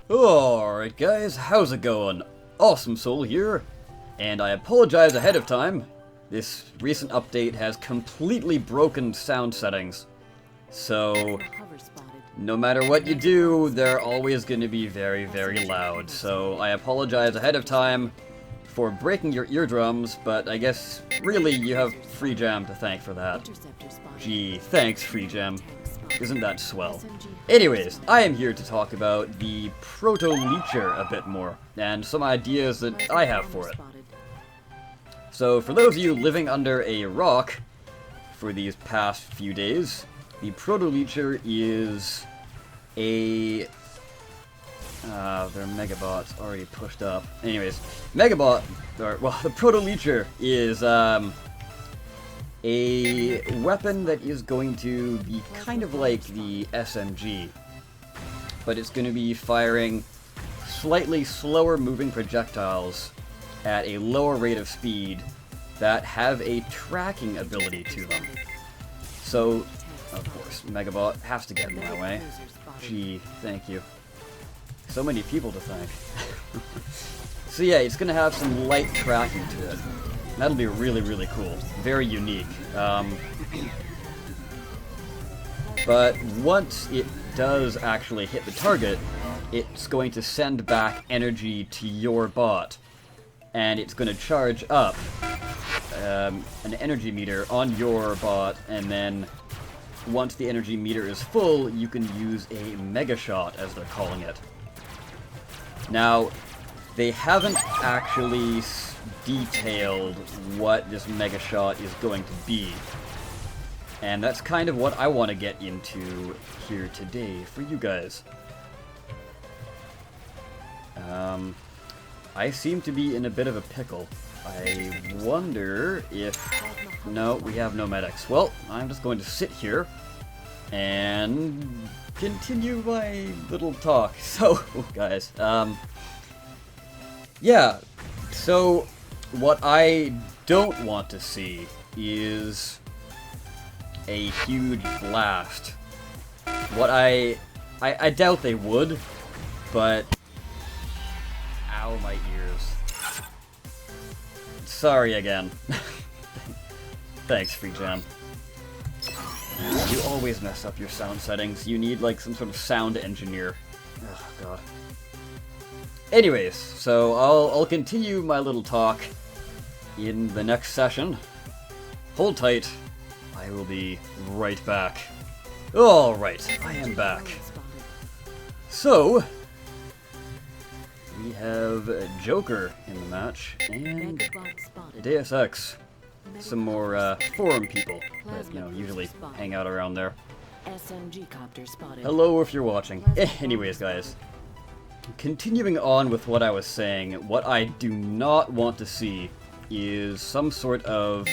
Alright guys, how's it going? Awesome Soul here, and I apologize ahead of time. This recent update has completely broken sound settings. So, no matter what you do, they're always going to be very, very loud. So, I apologize ahead of time for breaking your eardrums, but I guess, really, you have Freejam to thank for that. Gee, thanks Freejam. Isn't that swell? Anyways, I am here to talk about the ProtoLeacher a bit more, and some ideas that I have for it. So, for those of you living under a rock for these past few days, the ProtoLeacher is a... their Megabot's already pushed up. Anyways, Megabot, or, well, the ProtoLeacher is, a weapon that is going to be kind of like the SMG, but it's going to be firing slightly slower moving projectiles at a lower rate of speed that have a tracking ability to them. So, of course, Megabot has to get in my way. Gee, thank you. So many people to thank. So yeah, it's going to have some light tracking to it. That'll be really, really cool. Very unique. But once it does actually hit the target, it's going to send back energy to your bot. And it's going to charge up an energy meter on your bot, and then once the energy meter is full, you can use a Mega Shot, as they're calling it. Now, they haven't actually detailed what this Mega Shot is going to be. And that's kind of what I want to get into here today for you guys. I seem to be in a bit of a pickle. I wonder if... No, we have no medics. Well, I'm just going to sit here and continue my little talk. So, guys, yeah, so what I don't want to see is a huge blast. What I doubt they would, but ow, my ears. Sorry again. Thanks, Freejam. You always mess up your sound settings. You need like some sort of sound engineer. Oh god. Anyways, so I'll continue my little talk in the next session. Hold tight. I will be right back. Alright, I am back. So, we have Joker in the match, and Deus Ex. Some more forum people that, you know, usually hang out around there. Hello if you're watching. Anyways, guys. Continuing on with what I was saying, what I do not want to see is some sort of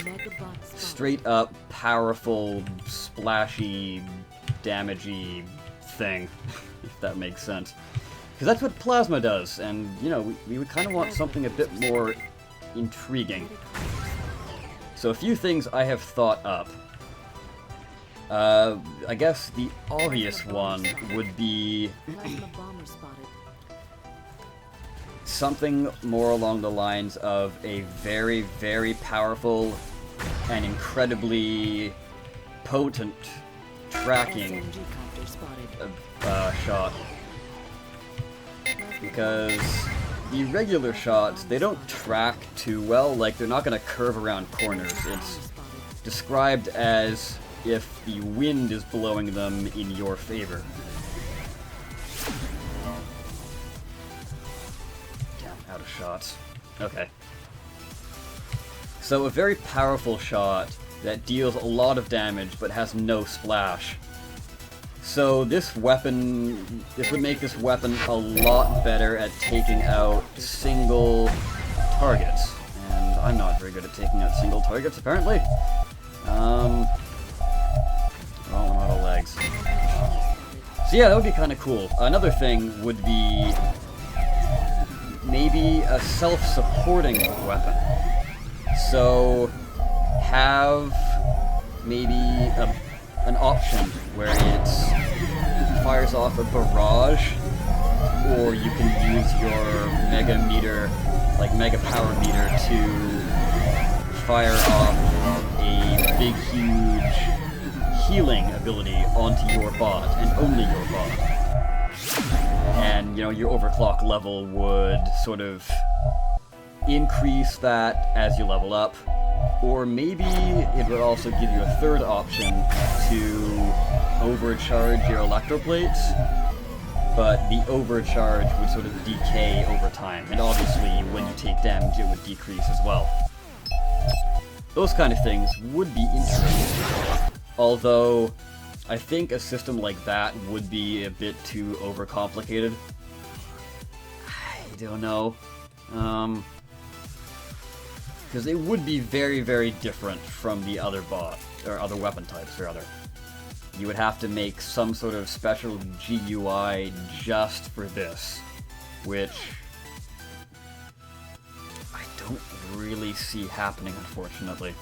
straight-up, powerful, splashy, damagey thing, if that makes sense. Because that's what Plasma does, and, you know, we would kind of want something a bit more intriguing. So a few things I have thought up. I guess the obvious one would be something more along the lines of a very, very powerful and incredibly potent tracking shot. Because the regular shots, they don't track too well, like they're not going to curve around corners. It's described as if the wind is blowing them in your favor. Damn, out of shots. Okay. So a very powerful shot that deals a lot of damage but has no splash. So this weapon, this would make this weapon a lot better at taking out single targets. And I'm not very good at taking out single targets, apparently. Well, I'm out of legs. So yeah, that would be kind of cool. Another thing would be maybe a self-supporting weapon. So have maybe an option where it fires off a barrage or you can use your mega meter, like mega power meter, to fire off a big, huge healing ability onto your bot, and only your bot. And, you know, your overclock level would sort of increase that as you level up. Or maybe it would also give you a third option to overcharge your electroplates, but the overcharge would sort of decay over time, and obviously when you take damage it would decrease as well. Those kind of things would be interesting, although I think a system like that would be a bit too overcomplicated. I don't know. Because they would be very, very different from the other bot, or other weapon types, rather. You would have to make some sort of special GUI just for this, which I don't really see happening, unfortunately.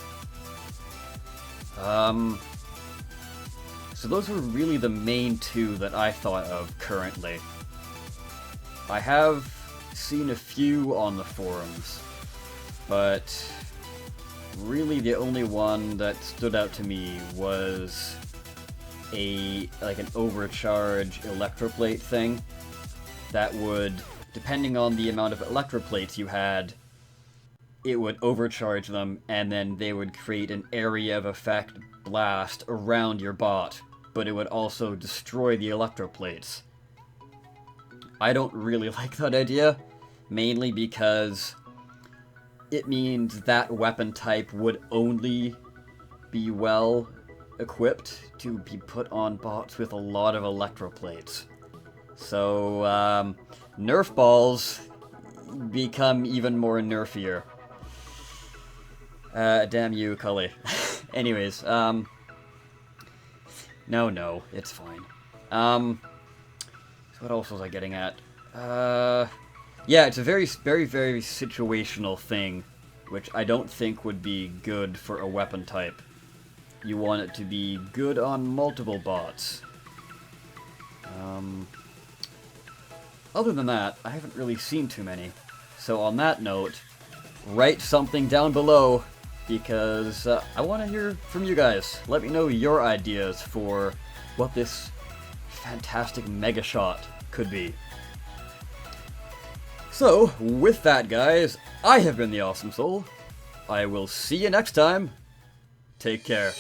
So those were really the main two that I thought of currently. I have seen a few on the forums, but really the only one that stood out to me was an overcharge electroplate thing that would, depending on the amount of electroplates you had, it would overcharge them, and then they would create an area of effect blast around your bot, but it would also destroy the electroplates. I don't really like that idea, mainly because it means that weapon type would only be well equipped to be put on bots with a lot of electroplates. So, Nerf balls become even more nerfier. Damn you, Cully. Anyways, no, it's fine. So what else was I getting at? Yeah, it's a very, very, very situational thing, which I don't think would be good for a weapon type. You want it to be good on multiple bots. Other than that, I haven't really seen too many. So on that note, write something down below, because I want to hear from you guys. Let me know your ideas for what this fantastic mega shot could be. So, with that, guys, I have been the Awesome Soul. I will see you next time. Take care.